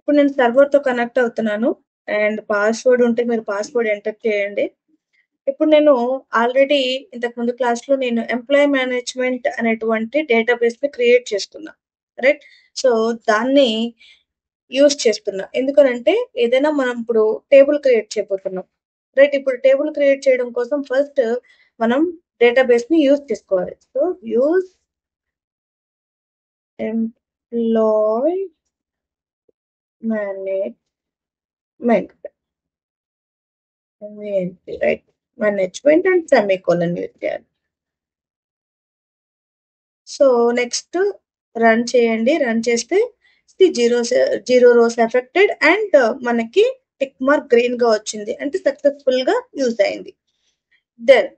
ఇప్పుడు నేను సర్వర్‌తో కనెక్ట్ అవుతున్నాను. అండ్ పాస్‌వర్డ్ ఉంటే మీరు పాస్‌వర్డ్ ఎంటర్ చేయండి. ఇప్పుడు నేను ఆల్రెడీ ఇంతకుముందు క్లాస్‌లో నేను ఎంప్లాయీ మేనేజ్మెంట్ అనేటువంటి డేటాబేస్‌ని క్రియేట్ చేసుకున్నా. రైట్? సో, దాన్ని యూజ్ చేస్తున్నా. ఎందుకనంటే ఏదైనా మనం ఇప్పుడు టేబుల్ క్రియేట్ చేయబోతున్నాం. రైట్? ఇప్పుడు టేబుల్ క్రియేట్ చేయడం కోసం ఫస్ట్ మనం డేటాబేస్‌ని యూజ్ చేసుకోవాలి. సో, యూజ్ ఎంప్లాయీ మేనేజ్మెంట్ ఎంవిఎన్‌పి right? Management and semicolon use చేయాలి. సో, నెక్స్ట్ రన్ చేయండి. రన్ చేస్తే జీరో రోస్ ఎఫెక్టెడ్ అండ్ మనకి టిక్ మార్క్ గ్రీన్‌గా వచ్చింది. అంటే సక్సెస్‌ఫుల్‌గా యూజ్ అయింది. దెన్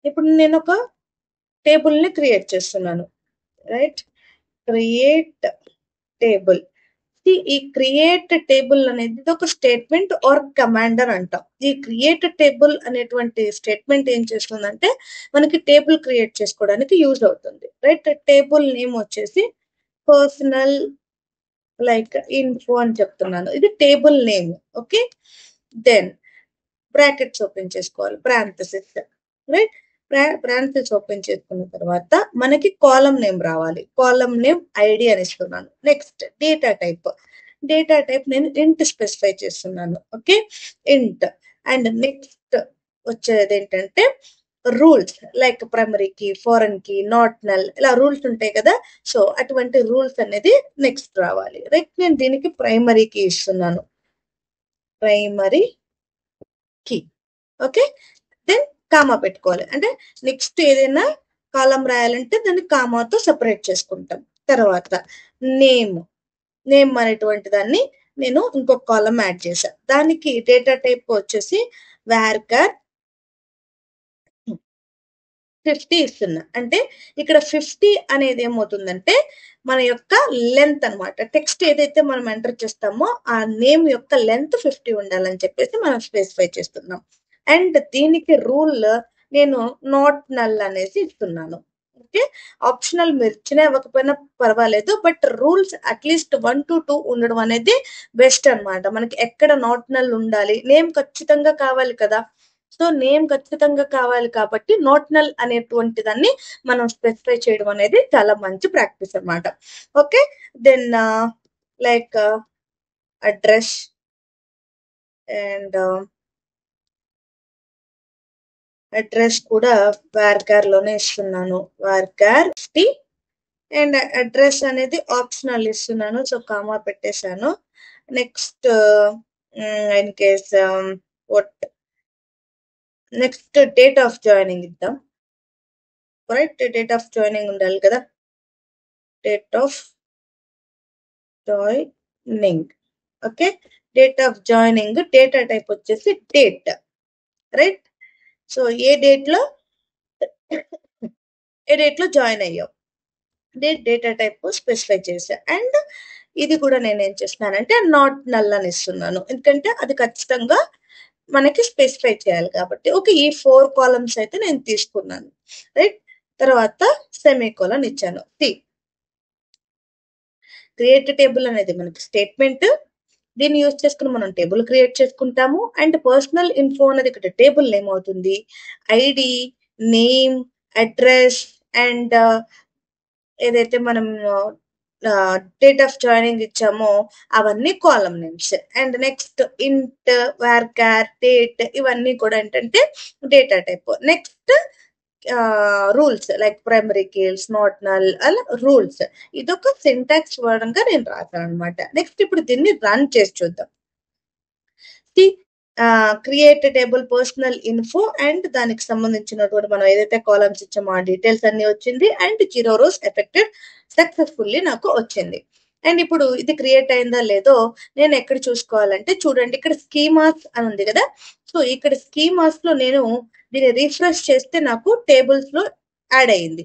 ఇప్పుడు నేనొక టేబుల్‌ని క్రియేట్ చేస్తున్నాను. రైట్? Create table. ఈ క్రియేట్ టేబుల్ అనేది ఇదొక స్టేట్మెంట్ ఆర్ కమాండ్ అని అంటాం. ఈ క్రియేట్ టేబుల్ అనేటువంటి స్టేట్మెంట్ ఏం చేస్తుందంటే మనకి టేబుల్ క్రియేట్ చేసుకోవడానికి యూజ్ అవుతుంది. రైట్? టేబుల్ నేమ్ వచ్చేసి పర్సనల్ లైక్ ఇన్ఫో అని చెప్తున్నాను. ఇది table name. Okay? Then brackets open చేసుకోవాలి. పారాంథసిస్. రైట్? పారాంథసిస్ ఓపెన్ చేసుకున్న తర్వాత మనకి కాలమ్ నేమ్ రావాలి. కాలమ్ నేమ్ ఐడి అని ఇస్తున్నాను. Next data type. Data type నేను ఇంట్ స్పెసిఫై చేస్తున్నాను. ఓకే? ఇంట్. అండ్ నెక్స్ట్ వచ్చేదేంటంటే rules like primary key, foreign key, not null ఇలా రూల్స్ ఉంటాయి కదా! సో, అటువంటి రూల్స్ అనేది నెక్స్ట్ రావాలి. రైట్? నేను దీనికి ప్రైమరీ కీ ఇస్తున్నాను. Primary key. Okay? Then comma పెట్టుకోవాలి. అంటే నెక్స్ట్ ఏదైనా కాలమ్ రాయాలంటే దాన్ని కామాతో సెపరేట్ చేసుకుంటాం. తర్వాత నేమ్. నేమ్ అనేటువంటి దాన్ని నేను ఇంకొక కాలమ్ యాడ్ చేశా. దానికి డేటా టైప్ వచ్చేసి వార్‌కార్ 50 ఇస్తున్నా. అంటే ఇక్కడ 50 అనేది ఏమవుతుందంటే మన యొక్క లెంత్ అన్నమాట. టెక్స్ట్ ఏదైతే మనం ఎంటర్ చేస్తామో ఆ నేమ్ యొక్క లెంత్ 50 ఉండాలని చెప్పేసి మనం స్పెసిఫై చేస్తున్నాం. అండ్ దీనికి రూల్ నేను నాట్ నల్ అనేసి ఇస్తున్నాను. ఓకే? ఆప్షనల్ మీరు ఇచ్చినా ఇవ్వకపోయినా పర్వాలేదు. బట్ రూల్స్ అట్‌లీస్ట్ 1-2 ఉండడం అనేది బెస్ట్ అన్నమాట. మనకి ఎక్కడ నాట్ నల్ ఉండాలి. నేమ్ ఖచ్చితంగా కావాలి కదా! సో, నేమ్ ఖచ్చితంగా కావాలి కాబట్టి నాట్ నల్ అనేటువంటి దాన్ని మనం స్పెసిఫై చేయడం అనేది చాలా మంచి ప్రాక్టీస్ అన్నమాట. Okay? Then like address and address కూడా వార్‌కార్‌లోనే ఇస్తున్నాను. వార్‌కార్ 50 అండ్ అడ్రెస్ అనేది ఆప్షనల్ ఇస్తున్నాను. సో, కామా పెట్టేశాను. Next in case what next date of joining ఇద్దాం. రైట్? డేట్ ఆఫ్ జాయినింగ్ ఉండాలి కదా! Date of joining. Okay? Date of joining data type వచ్చేసి డేట్. రైట్? సో, ఏ డేట్‌లో జాయిన్ అయ్యావు. డేటా టైప్ స్పెసిఫై చేశా. అండ్ ఇది కూడా నేనేం చేస్తున్నానంటే నాట్ నల్ అని ఇస్తున్నాను. ఎందుకంటే అది ఖచ్చితంగా మనకి స్పెసిఫై చేయాలి కాబట్టి. ఓకే. ఈ 4 కాలమ్స్ అయితే నేను తీసుకున్నాను. రైట్? తర్వాత సెమికోలన్ ఇచ్చాను. క్రియేట్ టేబుల్ అనేది మనకి స్టేట్మెంట్. దీన్ని యూజ్ చేసుకొని మనం టేబుల్ క్రియేట్ చేసుకుంటాము. అండ్ పర్సనల్ ఇన్ఫో అనేది ఇక్కడ టేబుల్ నేమ్ అవుతుంది. ఐడి, నేమ్, అడ్రెస్ అండ్ ఏదైతే మనం డేట్ ఆఫ్ జాయినింగ్ ఇచ్చామో అవన్నీ కాలమ్ నేమ్స్. అండ్ నెక్స్ట్ ఇంట్, వార్‌కార్, డేట్ ఇవన్నీ కూడా ఏంటంటే data type. Next rules like primary keys, not null అలా రూల్స్. ఇదొక సింటాక్స్ పరంగా నేను రాసానన్నమాట. నెక్స్ట్ ఇప్పుడు దీన్ని రన్ చేసి చూద్దాం. See create table personal info and దానికి సంబంధించినటువంటి మనం ఏదైతే కాలమ్స్ ఇచ్చామో ఆ డీటెయిల్స్ అన్ని వచ్చింది. అండ్ 0 రోస్ ఎఫెక్టెడ్ సక్సెస్‌ఫుల్లీ నాకు వచ్చింది. అండ్ ఇప్పుడు ఇది క్రియేట్ అయిందా లేదో నేను ఎక్కడ చూసుకోవాలంటే చూడండి ఇక్కడ స్కీమాస్ అని ఉంది కదా! సో, ఇక్కడ స్కీమాస్‌లో నేను దీన్ని రిఫ్రెష్ చేస్తే నాకు టేబుల్స్‌లో యాడ్ అయింది.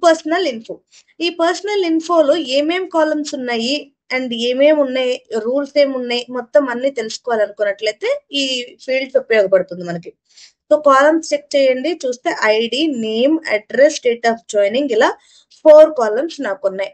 Personal info. ఈ పర్సనల్ ఇన్ఫోలో ఏమేం కాలమ్స్ ఉన్నాయి అండ్ ఏమేమి ఉన్నాయి, రూల్స్ ఏమున్నాయి, మొత్తం అన్ని తెలుసుకోవాలనుకున్నట్లయితే ఈ ఫీల్డ్స్ ఉపయోగపడుతుంది మనకి. సో, కాలమ్స్ చెక్ చేయండి. చూస్తే ID, name, address, date of joining ఇలా 4 కాలమ్స్ నాకున్నాయి.